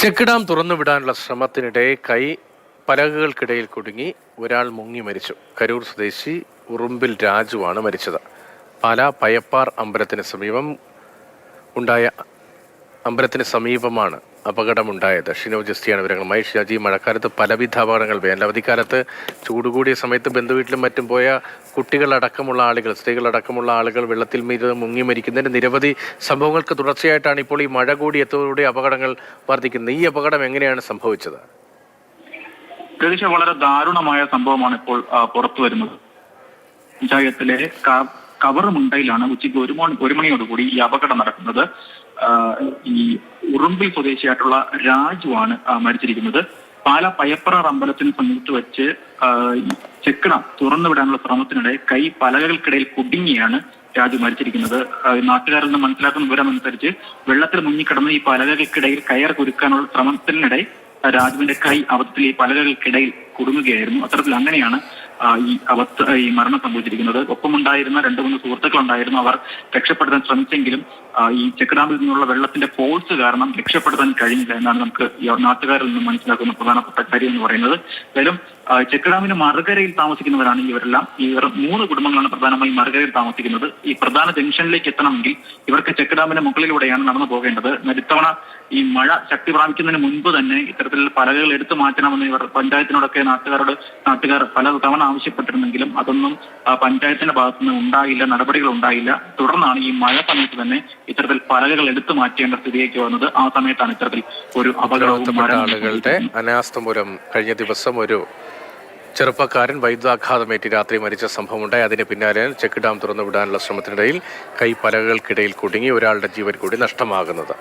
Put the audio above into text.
Check dam തുറന്നുവിടാനുള്ള ശ്രമത്തിനിടെ പലകകൾക്കിടയിൽ കുടുങ്ങി ഒരാൾ മുങ്ങി മരിച്ചു. കരൂർ സ്വദേശി ഉറുമ്പിൽ രാജുവാണ് മരിച്ചത്. പാലാ പയപ്പാർ അമ്പലത്തിന് സമീപമാണ് അപകടമുണ്ടായത്. ഷിനോ ജസ്റ്റിയാണ് വിവരങ്ങളുമായി. ഷിനോജി, മഴക്കാലത്ത് പലവിധ അപകടങ്ങൾ, വേനലവധിക്കാലത്ത് ചൂടുകൂടിയ സമയത്ത് ബന്ധുവീട്ടിലും മറ്റും പോയ കുട്ടികളടക്കമുള്ള ആളുകൾ, സ്ത്രീകളടക്കമുള്ള ആളുകൾ വെള്ളത്തിൽ മുങ്ങി മരിക്കുന്നതിന് നിരവധി സംഭവങ്ങൾക്ക് തുടർച്ചയായിട്ടാണ് ഇപ്പോൾ ഈ മഴ കൂടി എത്തുന്നതോടെ അപകടങ്ങൾ വർദ്ധിക്കുന്നത്. ഈ അപകടം എങ്ങനെയാണ് സംഭവിച്ചത്? വളരെ ദാരുണമായ സംഭവമാണ് ഇപ്പോൾ പുറത്തു വരുന്നത്. പഞ്ചായത്തിലെ കവറുമുണ്ടയിലാണ് ഉച്ചയ്ക്ക് ഒരു മണിയോടുകൂടി ഈ അപകടം നടക്കുന്നത്. ഈ ഉറുമ്പിൽ സ്വദേശിയായിട്ടുള്ള രാജുവാണ് മരിച്ചിരിക്കുന്നത്. പാലാ പയപ്പറാർ അമ്പലത്തിന് സമീപത്ത് വെച്ച് ചെക്ക് ഡാം തുറന്നുവിടാനുള്ള ശ്രമത്തിനിടെ പലകകൾക്കിടയിൽ കുടുങ്ങിയാണ് രാജു മരിച്ചിരിക്കുന്നത്. നാട്ടുകാരിൽ നിന്ന് മനസ്സിലാക്കുന്ന വിവരമനുസരിച്ച് വെള്ളത്തിൽ മുങ്ങിക്കിടന്ന് ഈ പലകകൾക്കിടയിൽ കയർ കുരുക്കാനുള്ള ശ്രമത്തിനിടെ രാജുവിന്റെ അബദ്ധത്തിൽ ഈ പലകകൾക്കിടയിൽ കുടുങ്ങുകയായിരുന്നു. അത്തരത്തിൽ അങ്ങനെയാണ് ഈ മരണം സംഭവിച്ചിരിക്കുന്നത്. ഒപ്പമുണ്ടായിരുന്ന 2-3 സുഹൃത്തുക്കളുണ്ടായിരുന്നു. അവർ രക്ഷപ്പെടുത്താൻ ശ്രമിച്ചെങ്കിലും ഈ ചെക്ക് ഡാമിൽ നിന്നുള്ള വെള്ളത്തിന്റെ ഫോഴ്സ് കാരണം രക്ഷപ്പെടുത്താൻ കഴിഞ്ഞില്ല എന്നാണ് നമുക്ക് നാട്ടുകാരിൽ നിന്ന് മനസ്സിലാക്കുന്ന പ്രധാനപ്പെട്ട കാര്യം എന്ന് പറയുന്നത്. എന്തായാലും ചെക്ക് ഡാമിന് മറുകരയിൽ താമസിക്കുന്നവരാണ് ഇവരെല്ലാം. ഇവർ 3 കുടുംബങ്ങളാണ് പ്രധാനമായും മറുകരയിൽ താമസിക്കുന്നത്. ഈ പ്രധാന ജംഗ്ഷനിലേക്ക് എത്തണമെങ്കിൽ ഇവർക്ക് ചെക്ക് ഡാമിന്റെ മുകളിലൂടെയാണ് നടന്നു പോകേണ്ടത്. ഇത്തവണ ഈ മഴ ശക്തി പ്രാപിക്കുന്നതിന് മുൻപ് തന്നെ ഇത്തരത്തിൽ പലകകൾ എടുത്തു മാറ്റണമെന്ന് ഇവർ പഞ്ചായത്തിനോടൊക്കെ നാട്ടുകാർ പല തവണ ആവശ്യപ്പെട്ടിരുന്നെങ്കിലും അതൊന്നും പഞ്ചായത്തിന്റെ ഭാഗത്തുനിന്ന് ഉണ്ടായില്ല, നടപടികൾ ഉണ്ടായില്ല. തുടർന്നാണ് ഈ മഴ സമയത്ത് തന്നെ ഇത്തരത്തിൽ പലകകൾ എടുത്തു മാറ്റേണ്ട സ്ഥിതിയേക്ക് വന്നത്. ആ സമയത്താണ് ഇത്തരത്തിൽ ഒരു അപകടവും ആളുകളുടെ അനാസ്ഥ മൂലം കഴിഞ്ഞ ദിവസം ഒരു ചെറുപ്പക്കാരൻ വൈദ്യുതാഘാതമേറ്റ് രാത്രി മരിച്ച സംഭവമുണ്ടായി. അതിന് പിന്നാലെ ചെക്ക് ഡാം തുറന്നുവിടാനുള്ള ശ്രമത്തിനിടയിൽ പലകകൾക്കിടയിൽ കുടുങ്ങി ഒരാളുടെ ജീവൻ കൂടി നഷ്ടമാകുന്നത്.